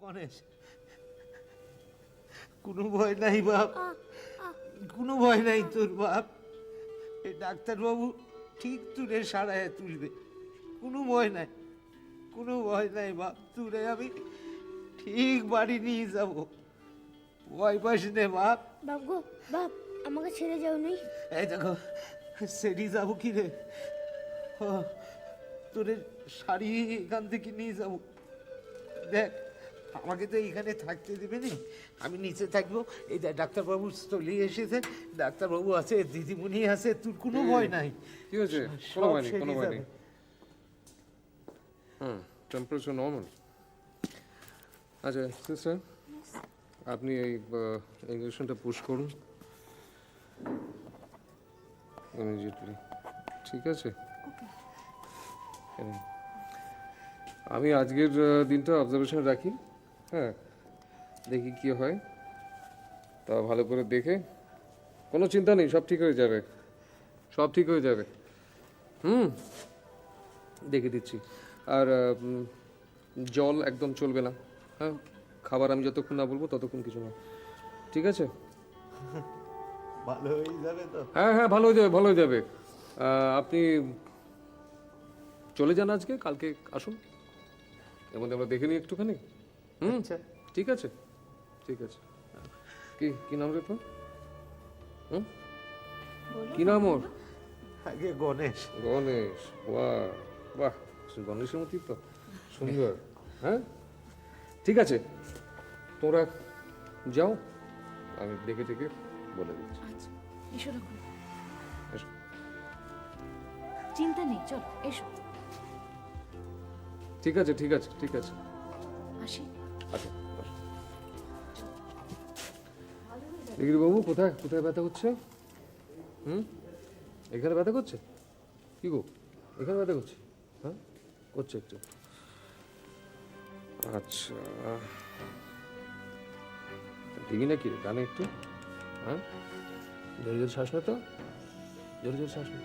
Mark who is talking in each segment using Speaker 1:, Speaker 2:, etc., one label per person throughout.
Speaker 1: গণেশ, কোনো ভয় নাই বাপ, কোনো ভয় নাই তোর বাপ। এই ডাক্তারবাবু ঠিক তুলে সারায় তুলবে, কোনো ভয় নাই, কোনো ভয় নাই বাপ। তুলে আমি ঠিক বাড়ি নিয়ে যাব, ভয় পাস নে বাপ।
Speaker 2: বাপ গো বাপ, আমাকে ছেড়ে যাও নি।
Speaker 1: এই দেখো, সেরি যাবো কি রে, তোরে শাড়ি এখান থেকে নিয়ে যাব। দেখ, আমাকে তো এইখানে থাকতে দেবে নি, আমি নিচে থাকবো। এই দেখ, ডাক্তারবাবু চলে এসেছে, ডাক্তারবাবু আছে, দিদিমণি আছে, তোর কোনো ভয় নাই।
Speaker 3: ঠিক আছে, কোনো ভয় নেই, কোনো ভয় নেই। Temperature normal. আচ্ছা সিস্টার, আপনি এই ইঞ্জেকশনটা পুশ করুন ইমিডিয়েটলি, ঠিক আছে? আমি আজকের দিনটা অবজারভেশন রাখি, হ্যাঁ, দেখি কি হয়। তা ভালো করে দেখে, কোনো চিন্তা নেই, সব ঠিক হয়ে যাবে, সব ঠিক হয়ে যাবে। দেখে দিচ্ছি। আর জল একদম চলবে না, হ্যাঁ? খাবার আমি যতক্ষণ না বলবো ততক্ষণ কিছু না, ঠিক আছে?
Speaker 1: ভালো হয়ে যাবে তো?
Speaker 3: হ্যাঁ হ্যাঁ, ভালো হয়ে যাবে, ভালো হয়ে যাবে। আপনি চলে যান আজকে, কালকে আসুন, এর মধ্যে আমরা দেখে নিই একটুখানি।
Speaker 1: আচ্ছা,
Speaker 3: ঠিক আছে, ঠিক আছে। কি কি নাম রে তোর? কি নাম ওর?
Speaker 1: আগে গণেশ।
Speaker 3: গণেশ, বাহ বাহ, গণেশের মতোই তো সুন্দর। হ্যাঁ, ঠিক আছে, তোমরা যাও, আমি দেখে দেখে বলে দিচ্ছি।
Speaker 4: আচ্ছা, এসো রাখুন,
Speaker 3: এসো।
Speaker 4: চিন্তা নেই, চল এসো।
Speaker 3: ঠিক আছে, ঠিক আছে, ঠিক আছে,
Speaker 4: আসি।
Speaker 3: আসো আসো। দেখি বাবু, কোথায় কোথায় ব্যথা করছে? এখানে ব্যথা করছে? কি গো, এখানে ব্যথা করছে? হ্যাঁ, করছে একটু। আচ্ছা, দিবি নাকি রে কানে একটু? হ্যাঁ, জোরে জোরে শ্বাস নে তো, জোরে জোরে শ্বাস নে।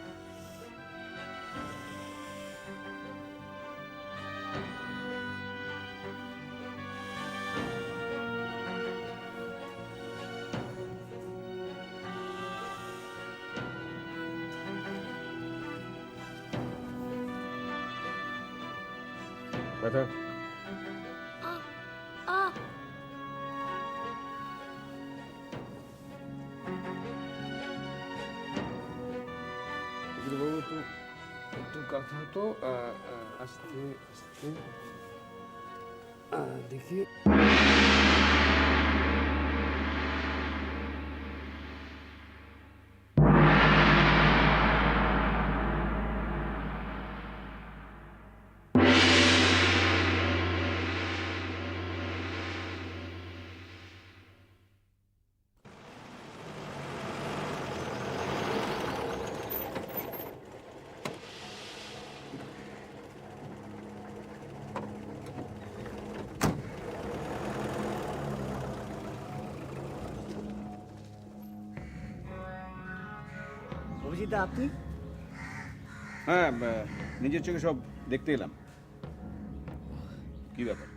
Speaker 3: ব্যথা? বাবু একটু একটু কথা তো, আস্তে আস্তে দেখি।
Speaker 5: অভিজিৎ, আপনি?
Speaker 6: হ্যাঁ, নিজের চোখে সব দেখতে এলাম। কি ব্যাপার,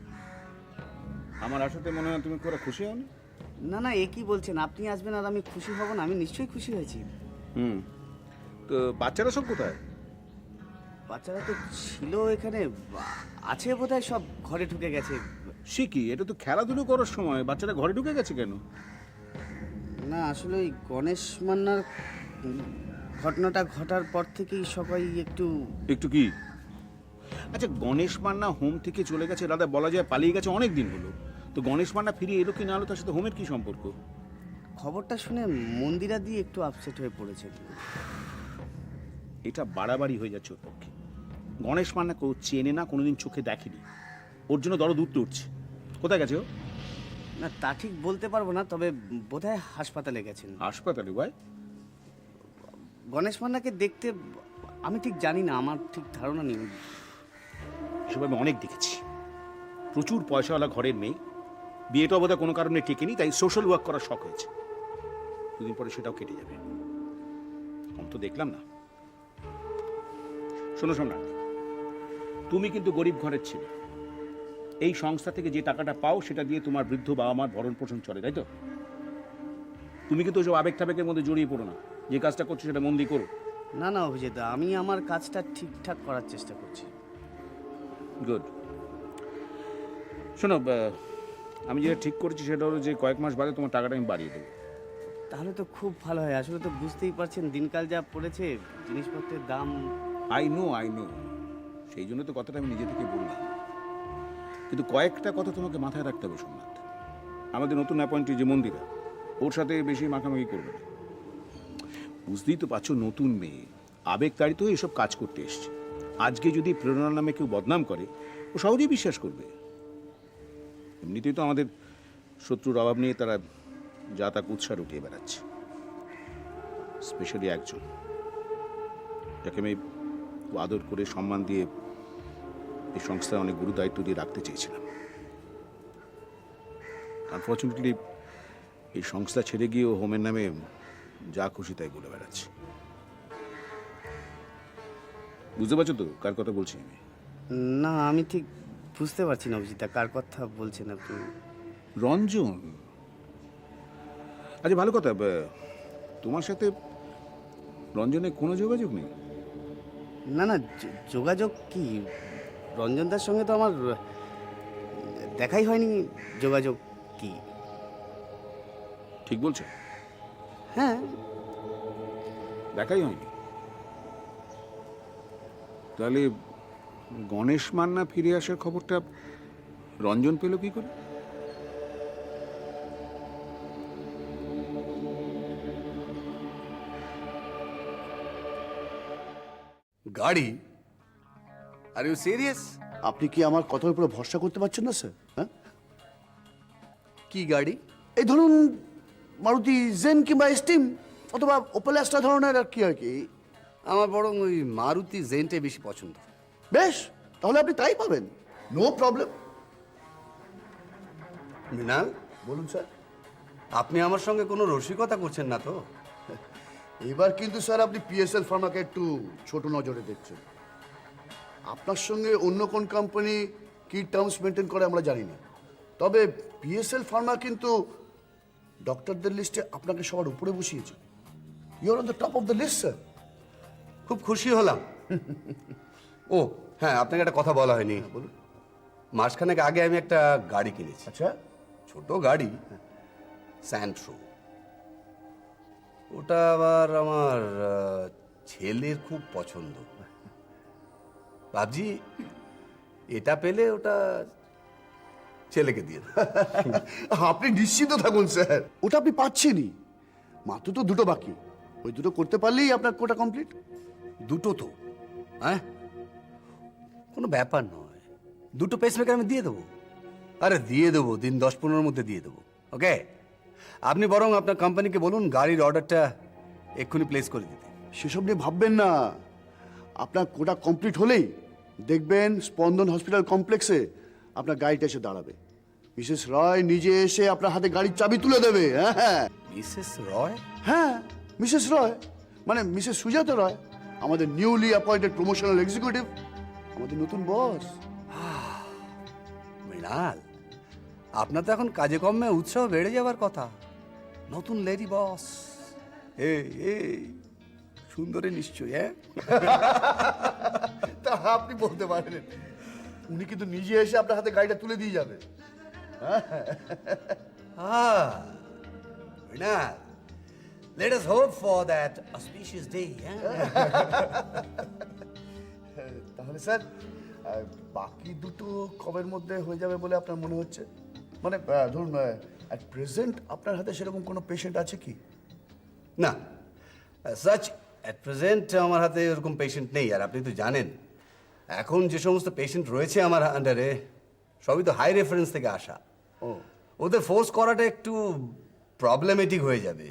Speaker 6: আমার আসাতে মনে হয় তুমি খুব খুশি হওনি?
Speaker 5: না না, এ কি বলছেন? আপনি আসবেন আর আমি খুশি হব না? আমি নিশ্চয়ই খুশি হয়েছি।
Speaker 6: তো বাচ্চারা সব কোথায়?
Speaker 5: বাচ্চারা তো ছিল এখানে, আছে বোধহয়, সব ঘরে ঢুকে গেছে।
Speaker 6: সে কি, এটা তো খেলাধুলো করার সময়, বাচ্চারা ঘরে ঢুকে গেছে কেন?
Speaker 5: না, আসলে ওই গণেশ মান্নার ঘটনাটা ঘটার পর থেকেই সবাই একটু
Speaker 6: একটু কি? আচ্ছা, গণেশ মান্না হোম থেকে চলে গেছে, দাদা বলা যায় পালিয়ে গেছে অনেক দিন হলো। তো গণেশ মান্না ফিরে এলো কি না এলো, তার সাথে হোমের কি সম্পর্ক?
Speaker 5: খবরটা শুনে মন্দিরা দিয়ে একটু আপসেট হয়ে পড়েছে।
Speaker 6: এটা বাড়াবাড়ি হয়ে যাচ্ছে ওর পক্ষে। গণেশ মান্না কেউ চেনে না, কোনোদিন চোখে দেখেনি, ওর জন্য দরদ উঠতে উঠছে। কোথায় গেছে ও?
Speaker 5: না, তা ঠিক বলতে পারবো না, তবে বোধহয় হাসপাতালে গেছেন।
Speaker 6: হাসপাতালে? ভাই,
Speaker 5: গণেশ মান্নাকে দেখতে আমি ঠিক জানি না, আমার ঠিক ধারণা নেই।
Speaker 6: এসব আমি অনেক দেখেছি। প্রচুর পয়সাওয়ালা ঘরের মেয়ে, বিয়েটা বোধহয় কোনো কারণে টেকেনি, তাই সোশ্যাল ওয়ার্ক করার শখ হয়েছে। দুদিন পরে সেটাও কেটে যাবে। আমি তো দেখলাম না। শোনো সম্রাট, তুমি কিন্তু গরিব ঘরের ছেলে, এই সংস্থা থেকে যে টাকাটা পাও সেটা দিয়ে তোমার বৃদ্ধ বাবা মার ভরণ পোষণ চলে, তাই তো? তুমি কিন্তু ওইসব আবেগ টাবেগের মধ্যে জড়িয়ে পড়ো না। যে কাজটা করছো সেটা মন দিয়ে করো।
Speaker 5: না না অভিজিৎ, আমি আমার কাজটা ঠিকঠাক করার চেষ্টা করছি।
Speaker 6: গুড। শোনো, আমি যেটা ঠিক করেছি সেটা হলো যে কয়েক মাস বাদে তোমার টাকাটা আমি বাড়িয়ে দেবো।
Speaker 5: তাহলে তো খুব ভালো হয়। আসলে তো বুঝতেই পারছেন দিনকাল যা পড়েছে, জিনিসপত্রের দাম।
Speaker 6: আই নো, সেই জন্য তো কথাটা আমি নিজে থেকে বললাম। কিন্তু কয়েকটা কথা তোমাকে মাথায় রাখতে হবে সোমনাথ। আমাদের নতুন অ্যাপয়েন্টি যে মন্দিরা, ওর সাথে বেশি মাখামাখি করবে না। বুঝতেই তো পারছো, নতুন মেয়ে, আবেগতাড়িত হয়ে এসব কাজ করতে এসছে। আজকে যদি প্রেরণার নামে কেউ বদনাম করে, ও সহজেই বিশ্বাস করবে। এমনিতেই তো আমাদের শত্রুর অভাব নিয়ে তারা যা তা কুৎসার উঠিয়ে বেড়াচ্ছে। স্পেশালি একজন যাকে আমি আদর করে সম্মান দিয়ে এই সংস্থায় অনেক গুরু দায়িত্ব দিয়ে রাখতে চেয়েছিলাম। আনফর্চুনেটলি এই সংস্থা ছেড়ে গিয়ে ও হোমের নামে যা খুশি তাই বলে বেড়াচ্ছে। বুঝতে পারছো তো কার কথা বলছি আমি?
Speaker 5: না, আমি ঠিক বুঝতে পারছি না অভিজিৎ, কার কথা বলছেন আপনি?
Speaker 6: রঞ্জন। আচ্ছা, ভালো কথা, তোমার সাথে রঞ্জনের কোনো যোগাযোগ নেই?
Speaker 5: না না, যোগাযোগ কি? রঞ্জনদার সঙ্গে তো আমার দেখাই হয়নি। যোগাযোগ কি?
Speaker 6: ঠিক বলছো?
Speaker 5: হ্যাঁ।
Speaker 6: দেখাই হয়নি? তাহলে গণেশ মান্না ফিরে আসার খবরটা রঞ্জন পেল কি করে?
Speaker 7: গাড়ি? Are you serious?
Speaker 8: আপনি কি আমার কথার উপরে ভরসা করতে পারছেন না স্যার? হ্যাঁ,
Speaker 7: কি গাড়ি?
Speaker 8: এই ধরুন মারুতি জেন কিংবা স্টিম অথবা ওপেল অ্যাস্ট্রা ধরনের, আর কি আর কি।
Speaker 7: আমার বরং ওই মারুতি জেনটাই বেশি পছন্দ।
Speaker 8: বেশ, তাহলে আপনি তাই পাবেন, নো প্রবলেম।
Speaker 7: মৃণাল,
Speaker 8: বলুন স্যার।
Speaker 7: আপনি আমার সঙ্গে কোনো রসিকতা করছেন না তো?
Speaker 8: এবার কিন্তু স্যার আপনি পিএসএল ফার্মাকে একটু ছোট নজরে দেখছেন। আপনার সঙ্গে অন্য কোন কোম্পানি কি টার্মস মেনটেন করে আমরা জানি না, তবে পিএসএল ফার্মা কিন্তু ডক্টরদের লিস্টে আপনাকে সবার উপরে বসিয়েছে। You are on the top of the list sir.
Speaker 7: খুব খুশি হলাম। ও হ্যাঁ, আপনাকে একটা কথা বলা হয়নি।
Speaker 8: বলুন।
Speaker 7: মাসখানেক আগে আমি একটা গাড়ি কিনেছি।
Speaker 8: আচ্ছা,
Speaker 7: ছোট গাড়ি, স্যান্ট্রো। ওটা আবার আমার ছেলের খুব পছন্দ। ভাবছি এটা পেলে ওটা ছেলেকে দিয়ে দেব।
Speaker 8: আপনি নিশ্চিত থাকুন স্যার, ওটা আপনি পাচ্ছেনই। মাত্র তো দুটো বাকি, ওই দুটো করতে পারলেই আপনার কোটা কমপ্লিট।
Speaker 7: দুটো তো, হ্যাঁ, কোনো ব্যাপার নয়। দুটো পেসমেকার আমি দিয়ে দেবো। আরে দিয়ে দেবো, দিন 10-15 মধ্যে দিয়ে দেবো। ওকে, আপনি বরং আপনার কোম্পানিকে বলুন গাড়ির অর্ডারটা এক্ষুনি প্লেস করে দিতে।
Speaker 8: সেসব নিয়ে ভাববেন না, আপনার কোটা কমপ্লিট হলেই দেখবেন স্পন্দন হসপিটাল কমপ্লেক্সে আপনার গাড়িটা এসে দাঁড়াবে। মিসেস রয় নিজে এসে আপনার হাতে গাড়ির চাবি তুলে দেবে। হ্যাঁ হ্যাঁ
Speaker 7: মিসেস রয়?
Speaker 8: হ্যাঁ, মিসেস রয় মানে মিসেস সুজাতা রয়, আমাদের নিউলি অ্যাপয়েন্টেড প্রমোশনাল এক্সিকিউটিভ, আমাদের নতুন বস।
Speaker 7: মৃণাল, আপনার তো এখন কাজে কর্মে উৎসাহ বেড়ে যাবার কথা। নতুন লেডি বস, এই সুন্দরী নিশ্চয়ই। হ্যাঁ,
Speaker 8: তা আপনি বলতে পারেন, উনি কিন্তু নিজে এসে আপনার হাতে গাড়িটা তুলে দিয়ে যাবে।
Speaker 7: Mrinal, let us hope for that auspicious day.
Speaker 8: তাহলে স্যার বাকি দুটো কবের মধ্যে হয়ে যাবে বলে আপনার মনে হচ্ছে? মানে ধরুন অ্যাট প্রেজেন্ট আপনার হাতে সেরকম কোনো পেশেন্ট আছে কি?
Speaker 7: না, সাচ অ্যাট প্রেজেন্ট আমার হাতে এরকম পেশেন্ট নেই। আর আপনি তো জানেন এখন যে সমস্ত পেশেন্ট রয়েছে আমার আন্ডারে সবই তো হাই রেফারেন্স থেকে আসা।
Speaker 8: ও,
Speaker 7: ওদের ফোর্স করাটা একটু প্রবলেমেটিক হয়ে যাবে।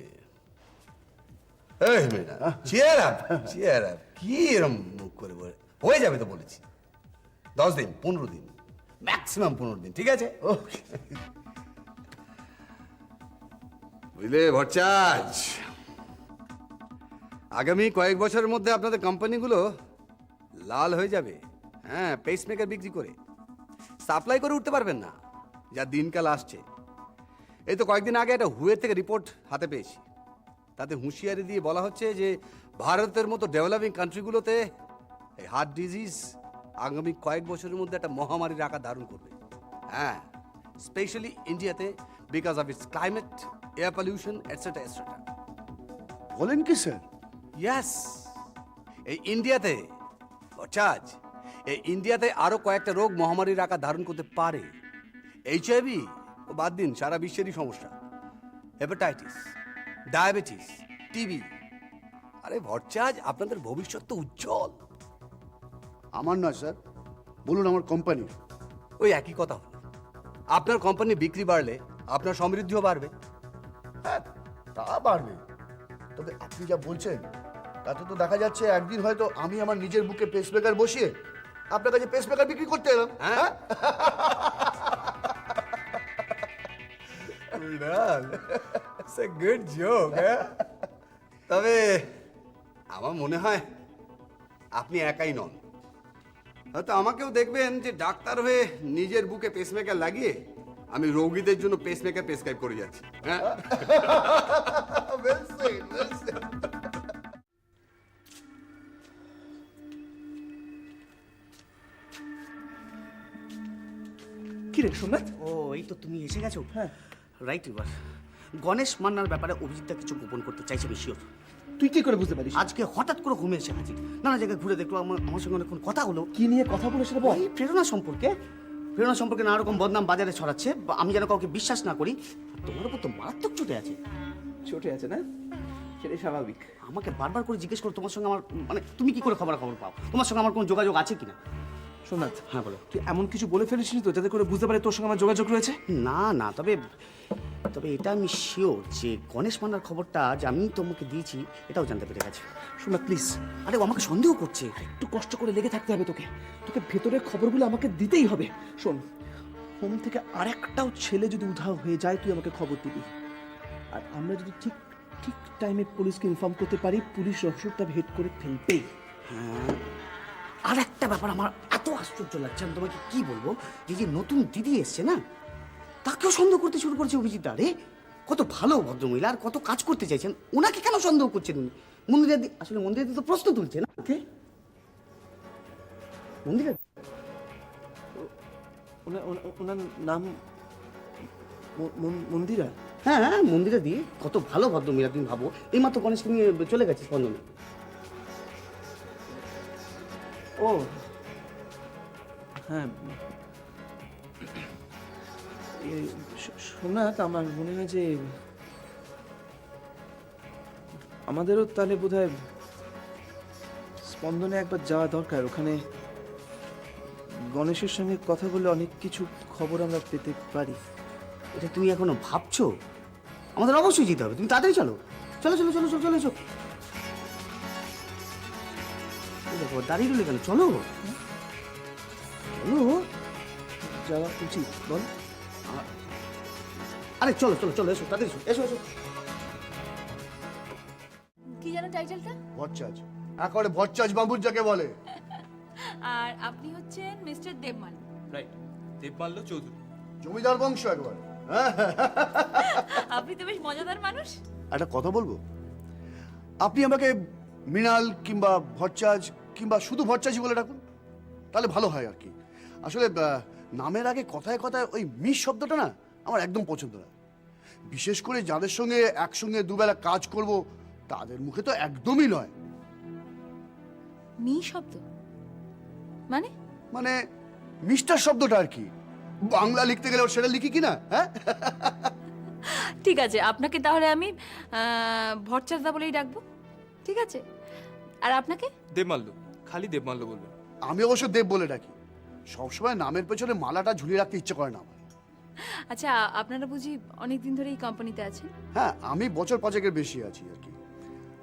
Speaker 7: এই মেয়েরা, চিয়ার আপ, চিয়ার আপ। কি এরম মুখ করে বলে? হয়ে যাবে তো বলেছি। 10 দিন, 15 দিন, ম্যাক্সিমাম 15 দিন, ঠিক আছে? বুঝলে ভট্টাচ, আগামী কয়েক বছরের মধ্যে আপনাদের কোম্পানিগুলো লাল হয়ে যাবে। হ্যাঁ, পেসমেকার বিক্রি করে। সাপ্লাই করে উঠতে পারবেন না, যা দিনকাল আসছে। এই তো কয়েকদিন আগে একটা হুয়ের থেকে রিপোর্ট হাতে পেয়েছি, তাতে হুঁশিয়ারি দিয়ে বলা হচ্ছে যে ভারতের মতো ডেভেলপিং কান্ট্রিগুলোতে এই হার্ট ডিজিজ আগামী কয়েক বছরের মধ্যে একটা মহামারীর আকার ধারণ করবে। হ্যাঁ, স্পেশালি ইন্ডিয়াতে, because of its climate, air pollution etcetera etcetera.
Speaker 8: বলেন কি স্যার?
Speaker 7: ইয়াস, এই ইন্ডিয়াতে ভট্টাচ, এই ইন্ডিয়াতে আরো কয়েকটা রোগ মহামারীর আকার ধারণ করতে পারে। এইচআইভি ও বাদ দিন, সারা বিশ্বেরই সমস্যা। Hepatitis, diabetes, TB. আরে ভট্টাচ, আপনাদের ভবিষ্যৎ তো উজ্জ্বল।
Speaker 8: আমার নয় স্যার, বলুন আমার কোম্পানির।
Speaker 7: ওই একই কথা হলো, আপনার কোম্পানি বিক্রি বাড়লে আপনার সমৃদ্ধিও বাড়বে।
Speaker 8: হ্যাঁ, তা পারবে। তবে আপনি যা বলছেন তাতে তো দেখা যাচ্ছে একদিন হয়তো আমি আমার নিজের বুকে পেসমেকার বসিয়ে আপনার কাছে পেসমেকার বিক্রি করতে এলাম।
Speaker 7: হ্যাঁ, গুড জোক। তবে আমার মনে হয় আপনি একাই নন, হয়তো আমাকেও দেখবেন যে ডাক্তার হয়ে নিজের বুকে পেসমেকার লাগিয়ে আমি রোগীদের জন্য পেসমেকার প্রেসক্রাইব করে যাচ্ছি। হ্যাঁ,
Speaker 8: Well said, well said.
Speaker 5: কি রে সোমনাথ? ও, এই তো তুমি এসে গেছো। হ্যাঁ, রাইট। এবার গণেশ মান্নার ব্যাপারে অভিজিৎটা কিছু গোপন করতে চাইছে, আমি শিওর।
Speaker 9: তুই কি করে বুঝতে পারিস?
Speaker 5: আজকে হঠাৎ করে ঘুমে এসে হাজির, নানা জায়গায় ঘুরে দেখলো, আমার সঙ্গে অনেকক্ষণ কথা হলো।
Speaker 9: কি নিয়ে কথা বলে সেটা বল।
Speaker 5: এই প্রেরণা সম্পর্কে নানা রকম বদনাম বাজারে ছড়াচ্ছে, আমি যেন কাউকে বিশ্বাস না করি। তোমার উপর তো মারাত্মক চোটে আছে।
Speaker 9: ছোটে আছে না, সেটাই স্বাভাবিক।
Speaker 5: আমাকে বারবার করে জিজ্ঞেস করো তোমার সঙ্গে আমার, মানে তুমি কি করে খবর পাও, তোমার সঙ্গে আমার কোনো যোগাযোগ আছে কিনা।
Speaker 9: সোমনাথ,
Speaker 5: হ্যাঁ বলো।
Speaker 9: তুই এমন কিছু বলে ফেলেছিস তো যাতে করে বুঝতে পারে তোর সঙ্গে আমার যোগাযোগ রয়েছে?
Speaker 5: না না, তবে এটা আমি শিওর যে গণেশ মান্নার খবরটা যে আমি তোমাকে দিয়েছি এটাও জানতে পেরে গেছে।
Speaker 9: সোমনাথ প্লিজ,
Speaker 5: আরে ও আমাকে সন্দেহ করছে।
Speaker 9: একটু কষ্ট করে লেগে থাকতে হবে তোকে। তোকে ভেতরের খবরগুলো আমাকে দিতেই হবে। শোন, হোম থেকে আরেকটাও ছেলে যদি উধাও হয়ে যায় তুই আমাকে খবর দিবি। আর আমরা যদি ঠিক ঠিক টাইমে পুলিশকে ইনফর্ম করতে পারি, পুলিশ রহস্যটা ভেদ করে ফেলবেই।
Speaker 5: হ্যাঁ, আর একটা ব্যাপার আমার এত আশ্চর্য লাগছে, আমি তোমাকে কি বলবো, যে নতুন দিদি এসছে না, তাকেও সন্দেহ করতে শুরু করেছে অভিজিৎ। আরে কত ভালো ভদ্রমহিলা, আর কত কাজ করতে চাইছেন, ওনাকে কেন সন্দেহ করছেন উনি? আসলে মন্দিরা তো প্রশ্ন তুলছে না।
Speaker 9: কে?
Speaker 5: মন্দিরা
Speaker 9: ওনার নাম মন্দিরা?
Speaker 5: হ্যাঁ হ্যাঁ, মন্দিরা দি কত ভালো ভদ্রমহিলা, তুমি ভাবো এইমাত্র গণেশকে নিয়ে চলে গেছে স্পন্দনে।
Speaker 9: ও হ্যাঁ, সোমনাথ, আমার মনে হয় যে আমাদেরও তাহলে বোধহয় স্পন্দনে একবার যাওয়া দরকার। ওখানে গণেশের সঙ্গে কথা বলে অনেক কিছু খবর আমরা পেতে পারি।
Speaker 5: এটা তুমি এখনো ভাবছো? আমাদের অবশ্যই যেতে হবে, তুমি তাড়াতাড়ি চলো। চলো চলো চলো চলো চলো চলো, দেখো দাঁড়িয়ে রইলে কেন, চলো চলো।
Speaker 9: যাওয়া উচিত বল।
Speaker 5: আরে চলো চলো চলো, এসো তাড়াতাড়ি এসো এসো এসো।
Speaker 4: কি যেন টাইটেলটা?
Speaker 8: ভট্টাচ, একেবারে ভট্টাচ বাবুর যাকে বলে।
Speaker 4: আর আপনি হচ্ছেন মিস্টার দেবমান।
Speaker 10: রাইট, দেবমাল্য চৌধুরী।
Speaker 8: জমিদার বংশ একবার।
Speaker 4: আপনি তো বেশ মজাদার মানুষ।
Speaker 8: একটা কথা বলবো, আপনি আমাকে মৃণাল কিংবা ভট্টাচ কিংবা শুধু ভট্টাচই বলে ডাকুন, তাহলে ভালো হয় আর কি। আসলে নামের আগে কথায় কথায় ওই মিস শব্দটা না আমার একদম পছন্দ না। বিশেষ করে যাদের সঙ্গে একসঙ্গে দুবেলা কাজ করব তাদের মুখে তো একদমই নয়।
Speaker 4: মি শব্দ মানে?
Speaker 8: মানে মিস্টার শব্দটা আর কি, বাংলা লিখতে গেলে সেটা লিখি কিনা। হ্যাঁ,
Speaker 4: ঠিক আছে, আপনাকে তাহলে আমি ভট্টাচদা বলেই ডাকবো, ঠিক আছে? আর আপনাকে?
Speaker 10: দেবমাল্য, খালি দেবমাল্য বলবেন।
Speaker 8: আমি অবশ্য দেব বলে ডাকি, সবসময় নামের পেছনে মালাটা ঝুলিয়ে রাখতে ইচ্ছে করে না আমার।
Speaker 4: আচ্ছা, আপনারা বুঝি অনেক দিন ধরে এই কোম্পানিতে আছেন?
Speaker 8: হ্যাঁ, আমি বছর 5-এর বেশি আছি আর কি।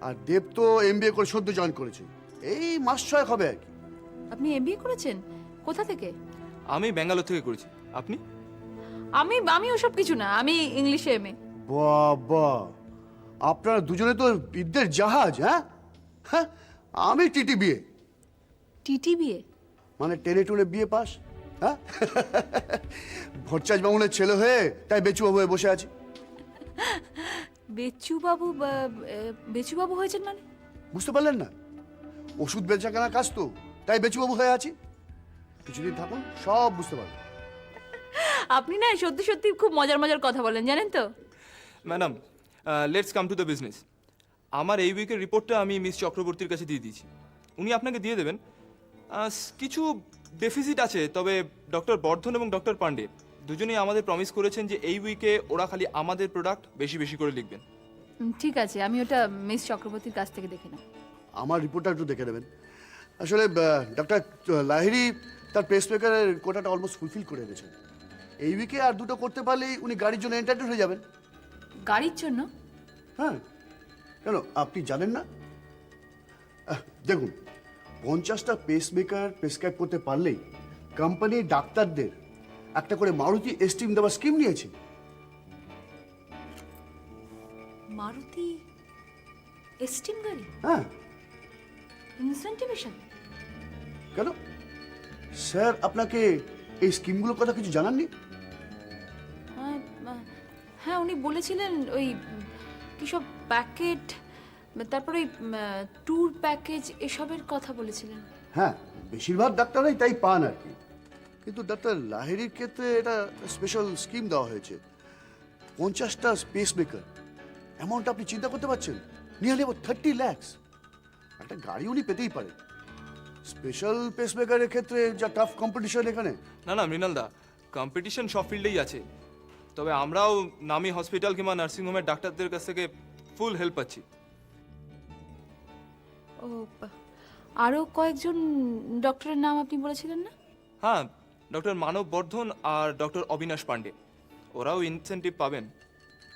Speaker 8: আর দেব তো MBA করে সদ্য জয়েন করেছে, এই মাস 6 হবে আর কি।
Speaker 4: আপনি এমবিএ করেছেন? কোথা থেকে?
Speaker 10: আমি ব্যাঙ্গালোর থেকে করেছি। আপনি?
Speaker 4: আমি ওসব কিছু না, আমি ইংলিশে এমএ।
Speaker 8: বাবা, আপনারা দুজনে তো বিদ্যের জাহাজ। হ্যাঁ হ্যাঁ, আমি TTBA,
Speaker 4: টিটিবিএ?
Speaker 8: মানে টেনে টুনে বিয়ে পাস। হ্যাঁ ভট্টাচ বামুনের ছেলে হয়ে তাই বেচুবাবু হয়ে বসে আছি।
Speaker 4: বেচুবাবু হয়েছেন মানে?
Speaker 8: বুঝতে পারলেন না? ওষুধ বেচাকেনা কাজ তো, তাই বেচুবাবু হয়ে আছি। কিছুদিন থাকুন, সব বুঝতে পারবেন।
Speaker 4: আপনি না সত্যি সত্যি খুব মজার মজার কথা বলেন, জানেন তো?
Speaker 10: Madam, let's come to the business. আমার এই উইকের রিপোর্টটা আমি মিস চক্রবর্তীর কাছে দিয়ে দিয়েছি, উনি আপনাকে দিয়ে দেবেন। কিছু ডেফিসিট আছে, তবে ডক্টর বর্ধন এবং ডক্টর পান্ডে দুজনেই আমাদের প্রমিস করেছেন যে এই উইকে ওরা খালি আমাদের প্রোডাক্ট বেশি বেশি করে লিখবেন।
Speaker 4: ঠিক আছে, আমি ওটা মিস চক্রবর্তীর কাছ থেকে দেখে নেব।
Speaker 8: আমার রিপোর্টটা একটু দেখে নেবেন। আসলে ডক্টর লাহিড়ী তার পেসমেকারের কোটাটা অলমোস্ট ফুলফিল করে এনেছেন। এই উইকে আর দুটো করতে পারলেই উনি গাড়ির জন্য এন্টারটেন হয়ে যাবেন।
Speaker 4: গাড়ির জন্য?
Speaker 8: হ্যাঁ, কেন আপনি জানেন না? দেখুন, 50টা পেসমেকার প্রেসক্রাইব করতে পারলেই কোম্পানির ডাক্তারদের একটা করে মারুতি এস্টিম দেওয়ার স্কিম নিয়েছে।
Speaker 4: মারুতি এস্টিম গাড়ি?
Speaker 8: হ্যাঁ।
Speaker 4: ইনসেন্টিভেশন?
Speaker 8: কেন স্যার আপনাকে এই স্কিমগুলোর কথা কিছু জানাননি?
Speaker 4: হ্যাঁ, উনি বলেছিলেন ওই কি সব প্যাকেট, তারপরে ওই ট্যুর প্যাকেজ এসবের কথা বলেছিলেন।
Speaker 8: হ্যাঁ, বেশিরভাগ ডাক্তাররাই তাই পান আর কি। কিন্তু ডাক্তার লাহিড়ীর ক্ষেত্রে এটা স্পেশাল স্কিম দেওয়া হয়েছে। 50টা পেসমেকার, অ্যামাউন্ট আপনি চিন্তা করতে পারছেন? Nearly about 30 lakhs। একটা গাড়ি উনি পেতেই পারে। স্পেশাল পেসমেকারের ক্ষেত্রে যা টাফ কম্পিটিশন এখানে।
Speaker 10: না না মৃণালদা, কম্পিটিশন সব ফিল্ডেই আছে, তবে আমরাও নামি হসপিটাল কিংবা নার্সিংহোমের ডাক্তারদের কাছ থেকে ফুল হেল্প পাচ্ছি।
Speaker 4: ও, আরও কয়েকজন ডক্টরের নাম আপনি বলেছিলেন না?
Speaker 10: হ্যাঁ, ডক্টর মানব বর্ধন আর ডক্টর অবিনাশ পান্ডে, ওরাও ইনসেন্টিভ পাবেন,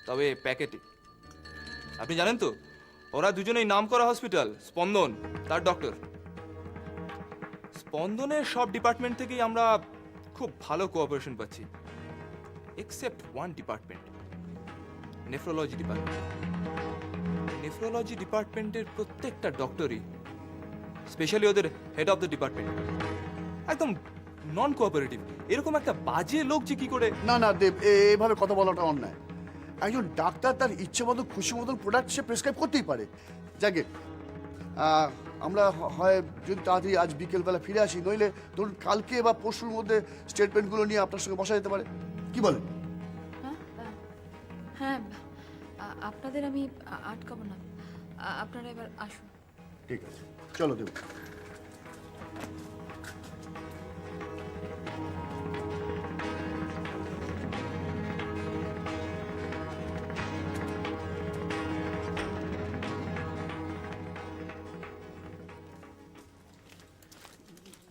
Speaker 10: তবে প্যাকেটে। আপনি জানেন তো, ওরা দুজনেই নাম করা হসপিটাল স্পন্দন, তার ডক্টর। স্পন্দনের সব ডিপার্টমেন্ট থেকেই আমরা খুব ভালো কোঅপারেশন পাচ্ছি, except one department, nephrology department. Nephrology ডিপার্টমেন্টের প্রত্যেকটা ডক্টরই, স্পেশালি ওদের হেড অফ দ্য ডিপার্টমেন্ট, একদম নন কোঅপারেটিভ। এরকম একটা বাজে লোক যে কি করে।
Speaker 8: না না দেব, এভাবে কথা বলাটা অন্যায়। একজন ডাক্তার তার ইচ্ছে মতো খুশি মতন প্রোডাক্ট সে প্রেসক্রাইব করতেই পারে। যাকে আমরা হয় যদি তাড়াতাড়ি আজ বিকেলবেলা ফিরে আসি, নইলে ধরুন কালকে বা পরশুর মধ্যে স্টেটমেন্টগুলো নিয়ে আপনার সঙ্গে বসা যেতে পারে। কি বলেন?
Speaker 4: হ্যাঁ, আপনাদের আমি আটকাবো না, আপনারা এবার আসুন।
Speaker 8: ঠিক আছে, চলো দেব।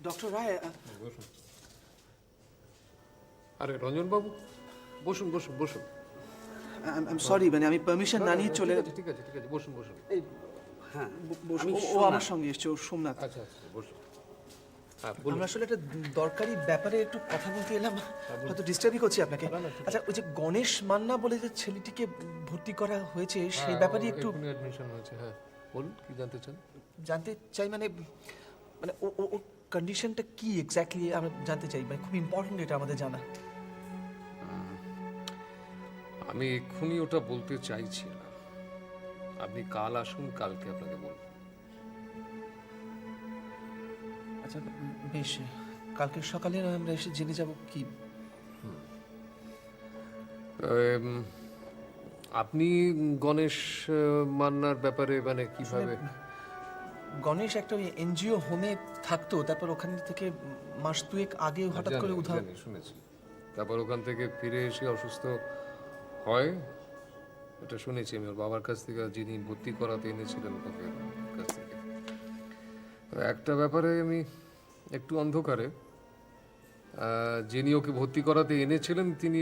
Speaker 9: ডক্টর রায়,
Speaker 3: আরে রঞ্জনবাবু, বসুন বসুন বসুন।
Speaker 9: আই সরি, মানে আমি পারমিশন না নিয়ে চলে।
Speaker 3: ঠিক আছে ঠিক আছে, বসুন বসুন।
Speaker 9: হ্যাঁ, ও আমার সঙ্গে এসছে, ও সোমনাথ।
Speaker 3: আচ্ছা আচ্ছা, বসুন।
Speaker 9: আমরা আসলে একটা দরকারি ব্যাপারে একটু কথা বলতে এলাম, হয়তো ডিস্টার্বই করছি আপনাকে। আচ্ছা, ওই যে গণেশ মান্না বলে যে ছেলেটিকে ভর্তি করা হয়েছে, সেই ব্যাপারে একটু
Speaker 3: অ্যাডমিশন হয়েছে। হ্যাঁ বলুন, কি জানতে চান?
Speaker 9: জানতে চাই, মানে মানে ও কন্ডিশনটা কি এক্স্যাক্টলি আমরা জানতে চাই, মানে খুব ইম্পর্টেন্ট এটা আমাদের জানা।
Speaker 3: আমি এক্ষুনি ওটা বলতে চাইছি না, আপনি কাল আসুন, কালকে আপনাকে বলবো।
Speaker 9: আচ্ছা বেশ, কালকে সকালে আমরা এসে জেনে যাব কি।
Speaker 3: আপনি গণেশ মান্নার ব্যাপারে মানে কিভাবে?
Speaker 9: গণেশ একটা ওই এনজিও হোমে থাকতো, তারপর ওখান থেকে মাস দুয়েক আগে হঠাৎ করে উধাও।
Speaker 3: শুনেছি, তারপর ওখান থেকে ফিরে এসে অসুস্থ হয়, এটা শুনেছি আমি ওর বাবার কাছ থেকে, যিনি ভর্তি করাতে এনেছিলেন ওকে কাছ থেকে। একটা ব্যাপারে আমি একটু অন্ধকারে, যিনি ওকে ভর্তি করাতে এনেছিলেন তিনি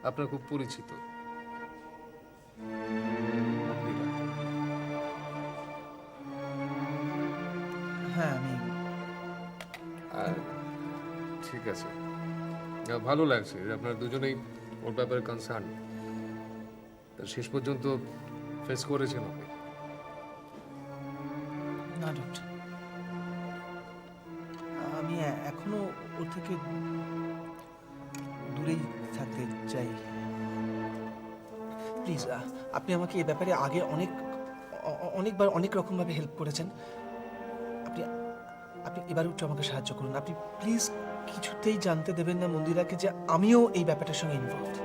Speaker 3: আপনার খুব পরিচিত।
Speaker 9: হ্যাঁ, আমি
Speaker 3: ঠিক আছে, ভালো লাগছে যে আপনার দুজনেই ওর ব্যাপারে কনসার্ন। শেষ পর্যন্ত ফেস করেছেন ওকে।
Speaker 9: না ডক্টর, আমি এখনো ওর থেকে দূরেই থাকতে চাই। প্লিজ আপনি আমাকে এই ব্যাপারে আগে অনেকবার অনেক রকমভাবে হেল্প করেছেন। আপনি আপনি এবার একটু আমাকে সাহায্য করুন। আপনি প্লিজ কিছুতেই জানতে দেবেন না মন্দিরাকে যে আমিও এই ব্যাপারটার সঙ্গে ইনভলভড।